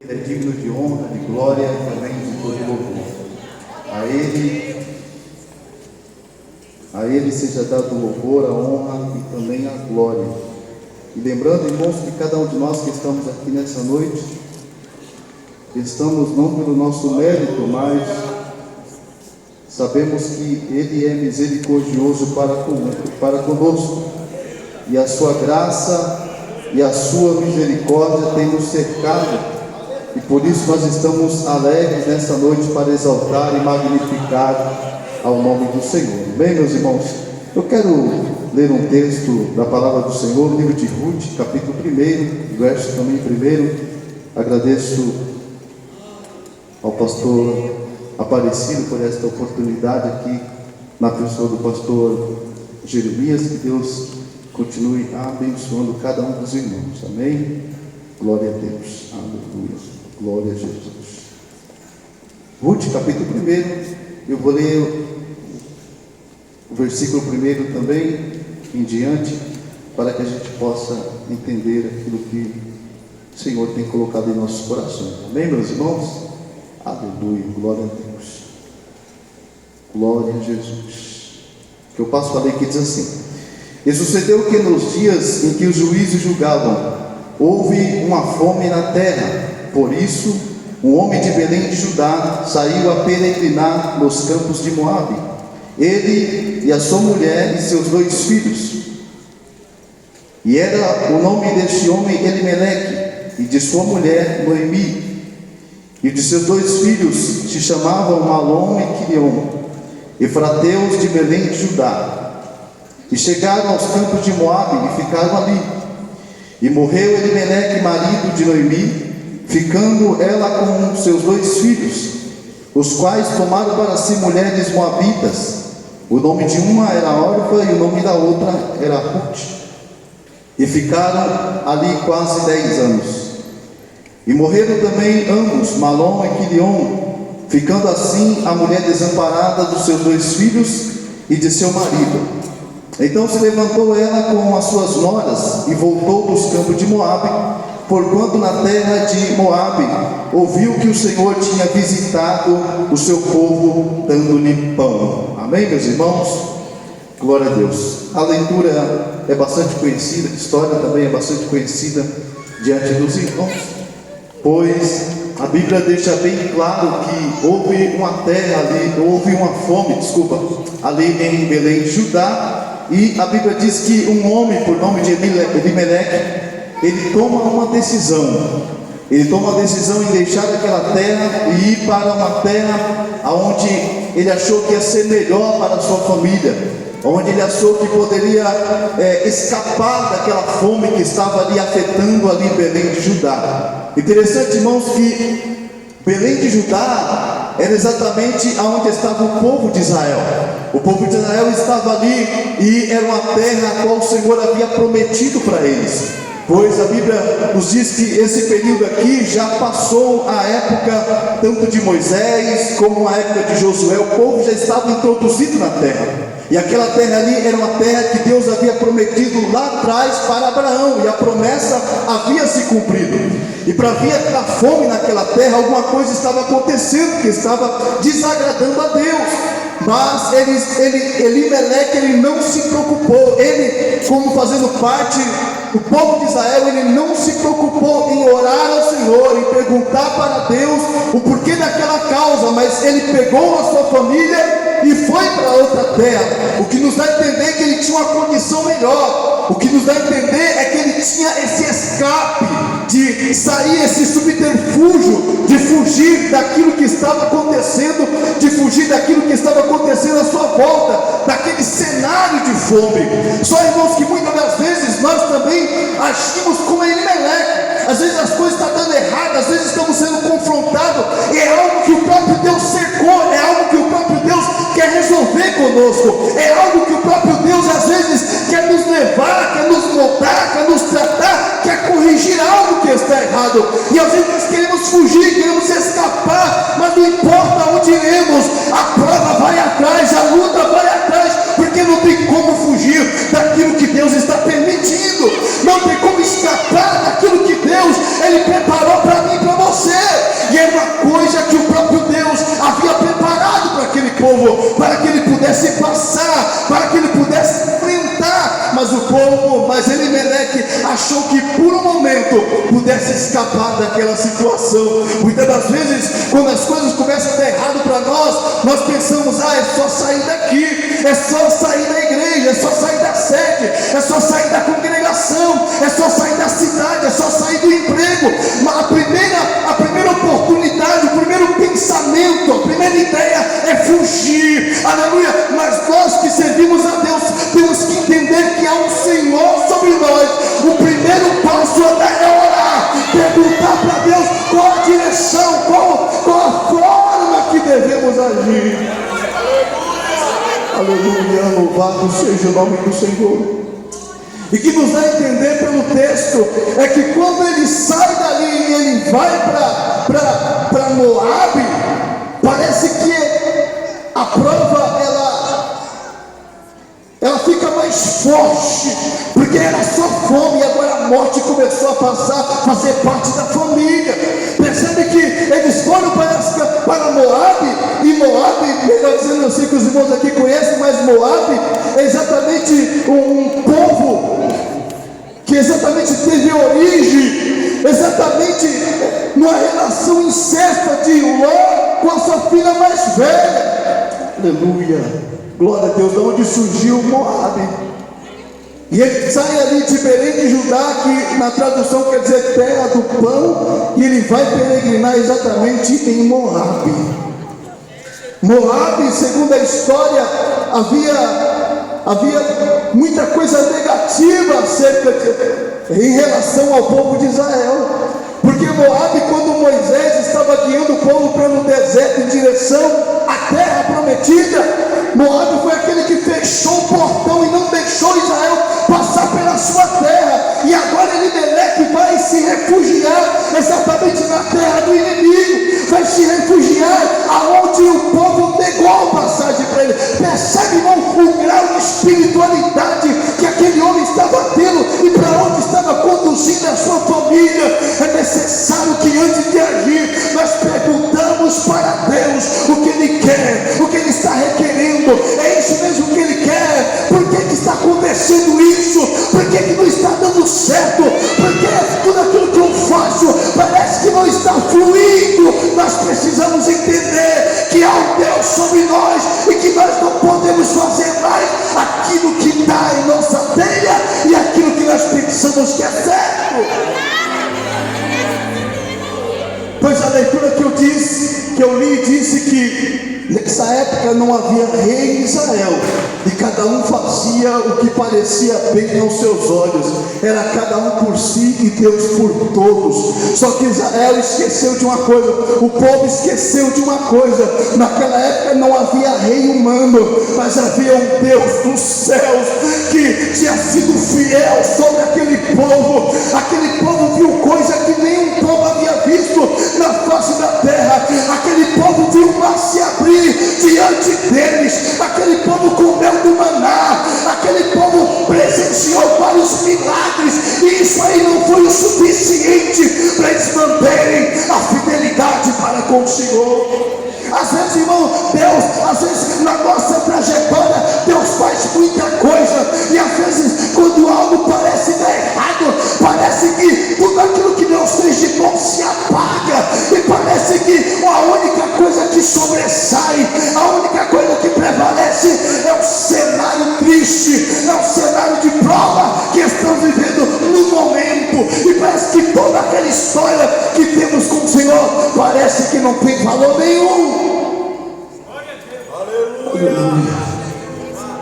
É digno de honra, de glória e também de todo louvor. A Ele seja dado o louvor, a honra e também a glória. E lembrando, irmãos, que cada um de nós que estamos aqui nessa noite, estamos não pelo nosso mérito, mas sabemos que Ele é misericordioso para conosco, e a sua graça e a sua misericórdia têm nos cercado. E por isso nós estamos alegres nessa noite para exaltar e magnificar ao nome do Senhor. Bem, meus irmãos, eu quero ler um texto da palavra do Senhor, no livro de Ruth, capítulo 1, verso também 1. Agradeço ao pastor Aparecido por esta oportunidade aqui, na pessoa do pastor Jeremias. Que Deus continue abençoando cada um dos irmãos. Amém? Glória a Deus. Aleluia. Glória a Jesus. Ruth, capítulo 1, eu vou ler o versículo 1 também em diante, para que a gente possa entender aquilo que o Senhor tem colocado em nossos corações. Amém, meus irmãos? Aleluia, glória a Deus. Glória a Jesus. Que eu passo a ler que diz assim: E sucedeu que nos dias em que os juízes julgavam, houve uma fome na terra. Por isso, um homem de Belém de Judá saiu a peregrinar nos campos de Moabe, ele e a sua mulher e seus 2 filhos. E era o nome deste homem Elimeleque, e de sua mulher Noemi. E de seus 2 filhos se chamavam Malom e Quilion, efrateus de Belém de Judá. E chegaram aos campos de Moabe e ficaram ali. E morreu Elimeleque, marido de Noemi, ficando ela com seus 2 filhos, os quais tomaram para si mulheres moabitas. O nome de uma era Orfa e o nome da outra era Ruth. E ficaram ali quase 10 anos. E morreram também ambos, Malom e Quilion, ficando assim a mulher desamparada dos seus 2 filhos e de seu marido. Então se levantou ela com as suas noras e voltou dos campos de Moabe, porquanto na terra de Moabe ouviu que o Senhor tinha visitado o seu povo, dando-lhe pão. Amém, meus irmãos? Glória a Deus. A leitura é bastante conhecida, a história também é bastante conhecida diante dos irmãos, pois a Bíblia deixa bem claro que houve uma fome ali em Belém de Judá. E a Bíblia diz que um homem por nome de Elimeleque, ele toma uma decisão. Ele toma a decisão em deixar aquela terra e ir para uma terra onde ele achou que ia ser melhor para a sua família, onde ele achou que poderia escapar daquela fome que estava ali afetando ali Belém de Judá. Interessante, irmãos, que Belém de Judá era exatamente onde estava o povo de Israel. O povo de Israel estava ali e era uma terra a qual o Senhor havia prometido para eles. Pois a Bíblia nos diz que esse período aqui já passou a época tanto de Moisés como a época de Josué. O povo já estava introduzido na terra. E aquela terra ali era uma terra que Deus havia prometido lá atrás para Abraão, e a promessa havia se cumprido. E para vir aquela fome naquela terra, alguma coisa estava acontecendo que estava desagradando a Deus. Mas Elimeleque, ele não se preocupou. Ele, como fazendo parte do povo de Israel, ele não se preocupou em orar ao Senhor, em perguntar para Deus o porquê daquela causa, mas ele pegou a sua família e foi para outra terra. O que nos dá a entender que ele tinha uma condição melhor. O que nos dá a entender é que ele tinha esse escape, de sair, esse subterfúgio, de fugir daquilo que estava acontecendo, de fugir daquilo que estava acontecendo à sua volta, daquele cenário de fome. Só, irmãos, que muitas das vezes nós também agimos como Elimeleque. Às vezes as coisas estão dando errado, às vezes estamos sendo confrontados, e é algo que o próprio Deus cercou, é algo que o próprio Deus quer resolver conosco, é algo que o próprio Deus às vezes quer nos levar, quer nos moldar, quer nos tratar, quer corrigir algo que está errado. E às vezes nós queremos fugir, queremos escapar, mas não importa onde iremos, a prova vai atrás, a luta vai atrás, porque não tem como fugir daquilo que Deus está permitindo, não tem como escapar daquilo que Deus, Ele preparou para mim e para você. povo, para que ele pudesse passar, para que ele pudesse enfrentar. Mas Elimeleque achou que por um momento pudesse escapar daquela situação. Muitas das vezes, quando as coisas começam a dar errado para nós pensamos: é só sair daqui, é só sair da igreja, é só sair da sede, é só sair da congregação, é só sair da cidade, é só sair do emprego. Mas a primeira oportunidade, o primeiro pensamento, a primeira ideia é fugir. Aleluia. Mas nós que servimos a Deus temos que entender que há um Senhor sobre nós. O primeiro passo é orar, perguntar para Deus qual a direção, qual a forma que devemos agir. Aleluia, louvado seja o nome do Senhor. E que nos dá a entender pelo texto é que quando ele sai dali e ele vai para Moabe, parece que a prova ela fica mais forte, porque era só fome e agora a morte começou a fazer parte da família. Percebe que eles foram para Moabe, e Moabe, melhor dizendo, eu sei que os irmãos aqui conhecem, mas Moabe é exatamente um povo que exatamente teve origem, exatamente numa relação incesta de Ló com a sua filha mais velha. Aleluia. Glória a Deus. De onde surgiu Moabe? E ele sai ali de Belém de Judá, que na tradução quer dizer terra do pão, e ele vai peregrinar exatamente em Moabe. Moabe, segundo a história, havia muita coisa negativa em relação ao povo de Israel. Porque Moabe, quando Moisés estava guiando o povo pelo deserto em direção à terra prometida, Moabe foi aquele que fechou o portão e não deixou Israel passar pela sua terra. E agora Elimeleque vai se refugiar exatamente na terra do inimigo, vai se refugiar aonde o povo negou a passagem para ele. Percebe, irmão, o grau de espiritualidade que aquele homem estava tendo e para onde estava conduzindo a sua família. É necessário que antes de agir nós perguntamos para Deus o que Ele quer, o que Ele está requerendo. É isso mesmo que Ele quer? Por que está acontecendo isso? Por que não está dando certo? Porque tudo aquilo que eu faço parece que não está fluindo. Nós precisamos entender que há um Deus sobre nós e que nós não podemos fazer mais aquilo que está em nossa telha e aquilo que nós pensamos que é certo. Pois a leitura que eu li disse que nessa época não havia rei em Israel, e cada um fazia o que parecia bem aos seus olhos. Era cada um por si e Deus por todos. Só que Israel esqueceu de uma coisa, o povo esqueceu de uma coisa. Naquela época não havia rei humano, mas havia um Deus dos céus que tinha sido fiel sobre aquele povo. Aquele povo viu coisa que nenhum povo havia visto na face da terra. Aquele povo viu o mar se abrir diante deles. Aquele povo comeu do maná. Aquele povo presenciou vários milagres, e isso aí não foi o suficiente para eles manterem a fidelidade para com o Senhor. Às vezes, irmão, Deus, às vezes na nossa trajetória, Deus faz muita coisa, e às vezes quando algo parece dar errado, parece que tudo aquilo que Deus fez de bom se apaga, e parece que a única coisa que sobressai, a única coisa que prevalece é um cenário triste, é um cenário de prova que estamos vivendo no momento, e parece que toda aquela história que temos com o Senhor parece que não tem valor nenhum. Aleluia.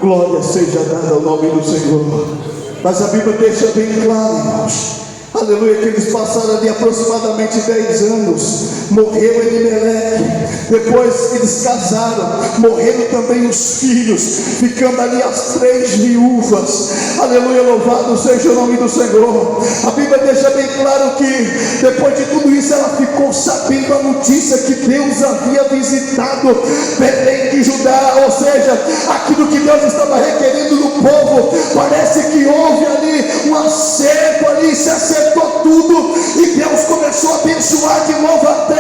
Glória seja dada ao nome do Senhor. Mas a Bíblia deixa bem claro, irmãos, aleluia, que eles passaram ali aproximadamente 10 anos. Morreu Elimeleque, depois eles casaram, morreram também os filhos, ficando ali as 3 viúvas. Aleluia, louvado seja o nome do Senhor. A Bíblia deixa bem claro que depois de tudo isso ela ficou sabendo a notícia que Deus havia visitado Belém de Judá, ou seja, aquilo que Deus estava requerendo do povo. Parece que houve ali um acerto, ali se acertou tudo, e Deus começou a abençoar de novo a terra.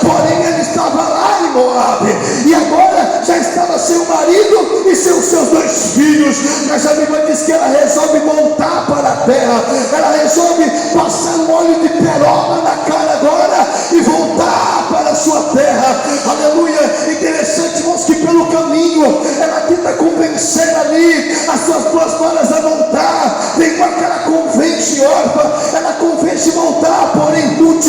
Porém ele estava lá em Moabe, e agora já estava sem o marido e sem os seus 2 filhos, mas a Bíblia diz que ela resolve voltar para a terra, ela resolve passar um óleo de peroba na cara agora e voltar para a sua terra. Aleluia. Interessante, irmãos, que pelo caminho ela tenta convencer ali as suas 2 noras a voltar. Tem uma que ela convence órfã, ela convence voltar, porém Ruth,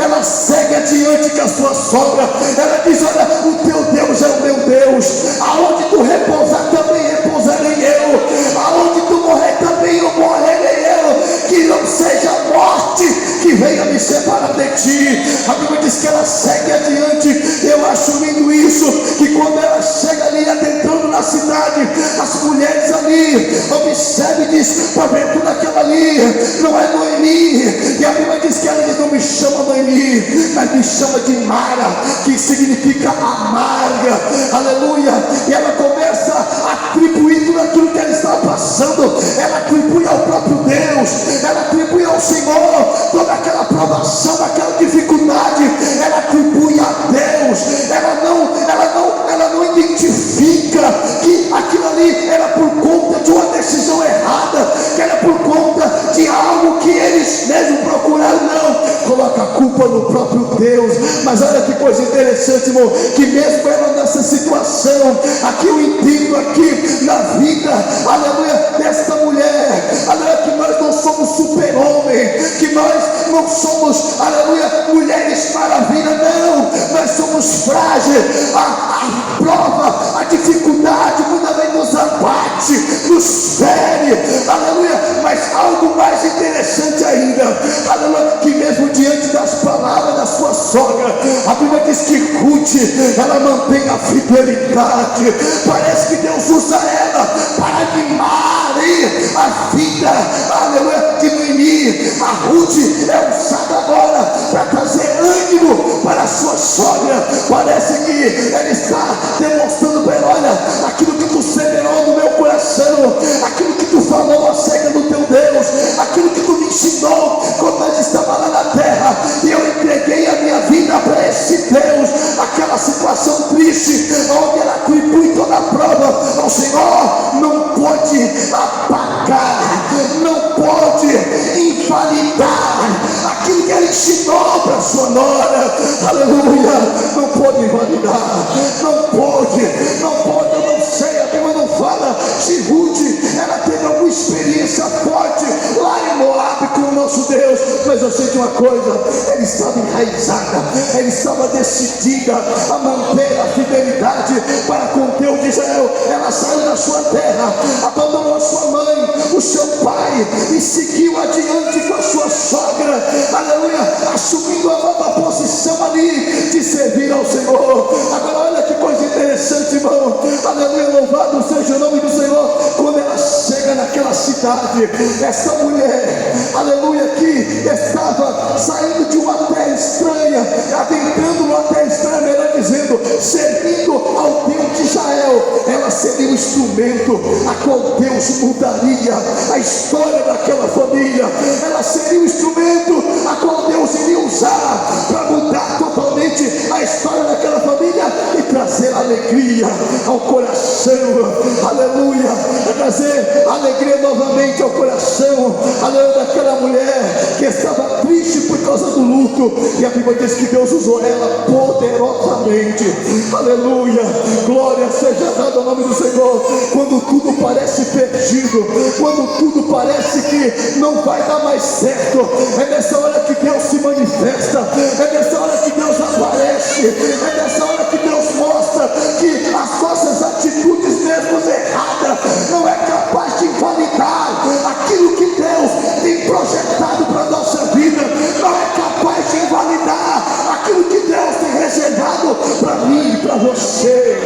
ela segue adiante com a sua sogra. Ela diz: olha, o teu Deus é o meu Deus, aonde tu repousar também repousarei eu, aonde tu morrer também eu morrerei eu, que não seja a morte que venha me separar de ti. A Bíblia diz que ela segue adiante. Eu acho lindo isso, que quando ela chega ali adentrando na cidade, as mulheres ali observam e diz: para ver tudo aquilo ali não é Noemi. E a Bíblia diz que ela diz: não me chama Noemi, mas me chama de Mara, que significa amarga. Aleluia. E ela começa a atribuir tudo aquilo que ela estava passando, ela atribui ao próprio Deus, ela atribui ao Senhor toda aquela provação, aquela dificuldade, ela atribui a Deus. Ela não identifica que aquilo ali era por conta de uma decisão errada, que era por conta de algo que eles mesmos procuraram. Não, coloca a culpa no próprio Deus. Mas olha que coisa interessante, irmão, que mesmo ela nessa situação, aqui eu entendo aqui na vida, aleluia, desta mulher, aleluia, que nós não somos super-homem, que nós não somos, aleluia, mulheres maravilha, não, nós somos frágeis. A prova, a dificuldade muitas vezes nos abate, nos fere, aleluia. Mas algo mais interessante ainda, aleluia, que mesmo diante das palavras da sua sogra, a Bíblia diz que Ruth, ela mantém a fidelidade. Parece que Deus usa ela para animar a vida, aleluia, de Noemi. A Ruth é usada agora para trazer ânimo para a sua sogra. Parece que ela está demonstrando para ela: olha, aquilo que tu semeou no meu coração, aquilo que tu falou acerca do teu Deus, aquilo que tu me ensinou quando nós estávamos lá na terra, e eu entreguei a minha vida para esse Deus. Aquela situação triste, onde ela atribui toda a prova ao Senhor, não pode apagar, não pode invalidar aquilo que ela ensinou para a sua nora. Aleluia. Não pode invalidar, não pode, eu não sei, a Bíblia não fala se Ruth ela teve alguma experiência forte lá em Moab com o nosso Deus, mas eu sei de uma coisa: ela estava enraizada, ela estava decidida a manter a fidelidade para com o Deus de Israel. Ela saiu da sua terra, abandonou a sua mãe, o seu pai, e seguiu adiante com a sua sogra, aleluia, assumindo a nova posição ali de servir ao Senhor. Agora olha que coisa interessante, irmão, aleluia, louvado seja o nome do Senhor. Quando ela chega naquela cidade, essa mulher, aleluia, que estava saindo de uma terra estranha, adentrando numa terra estranha, melhor dizendo, servindo ao Deus de Israel, ela seria um instrumento a qual Deus mudaria a história daquela família. Ela seria um instrumento a qual Deus iria usar para mudar totalmente a história daquela família e trazer alegria ao coração, aleluia, trazer alegria novamente ao coração, aleluia, daquela mulher que estava triste por causa do luto. E a Bíblia diz que Deus usou ela poderosamente, aleluia, glória seja dada ao nome do Senhor. Quando tudo parece perdido, quando tudo parece que não vai dar mais certo, é nessa hora que Deus se manifesta, é nessa hora que Deus aparece, é nessa hora que Deus mostra que as nossas atitudes mesmo erradas não é capaz de invalidar aquilo que Deus tem projetado para a nossa vida, não é capaz de invalidar aquilo que Deus tem reservado para mim e para você.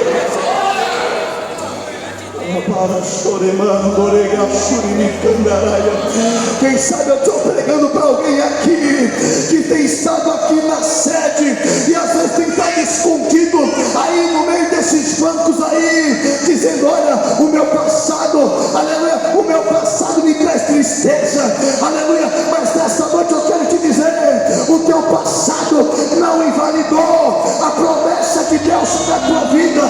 Quem sabe eu estou pregando para alguém aqui que tem estado aqui na sede e às vezes tem estado escondido aí no meio desses bancos aí, dizendo: olha, o meu passado, aleluia, o meu passado me traz tristeza, aleluia. Mas nessa noite eu quero te dizer: o teu passado não invalidou a promessa de Deus sobre a tua vida.